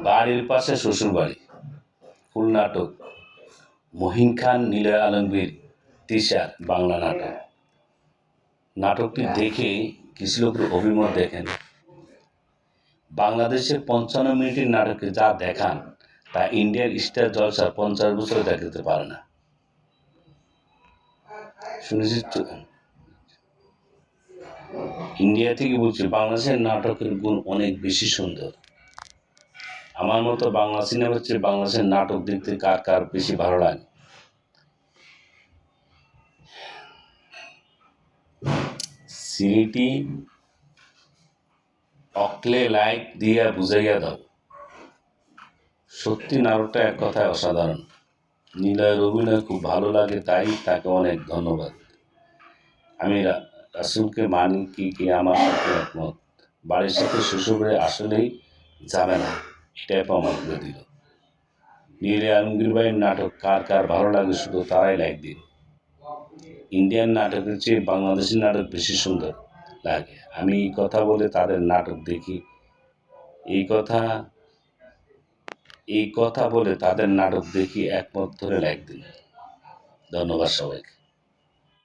বাড়ির পাশে শ্বশুরবাড়ি, ফুল নাটক, মহিন খান, নিলয় আলমগীর, তিশার বাংলা নাটক। নাটকটি দেখে কিছু লোকের অভিমত দেখেন। বাংলাদেশের 55 মিনিটের নাটকে যা দেখান তা ইন্ডিয়ার স্টার জলসা 50 বছর দেখাতে পারে না। শুনেছি ইন্ডিয়া থেকে বলছি, বাংলাদেশের নাটকের গুণ অনেক বেশি সুন্দর। আমার মতো বাংলা সিনেমার চেয়ে বাংলাদেশের নাটক দেখতে কার কার বেশি ভালো লাগে। সিরিটি অকলে লাইক দিয়া বুঝাইয়া দাও। সত্যি নাটকটা এক কথায় অসাধারণ। নিলয়ের অভিনয় খুব ভালো লাগে, তাই তাকে অনেক ধন্যবাদ। আমি রাসুলকে মানি কি আমার সাথে একমত। বাড়ির সাথে শ্বশুরবাড়ি আসলেই যাবে না, এটাই প্রমাণ করে দিল। নিলয় আলমগীর ভাইয়ের নাটক কার কার ভালো লাগে শুধু তারাই লাইক দিন। ইন্ডিয়ান নাটকের চেয়ে বাংলাদেশি নাটক বেশি সুন্দর লাগে। আমি এই কথা বলে তাদের নাটক দেখি, এই কথা বলে তাদের নাটক দেখি, একমত ধরে লাইক দিন। ধন্যবাদ সবাইকে।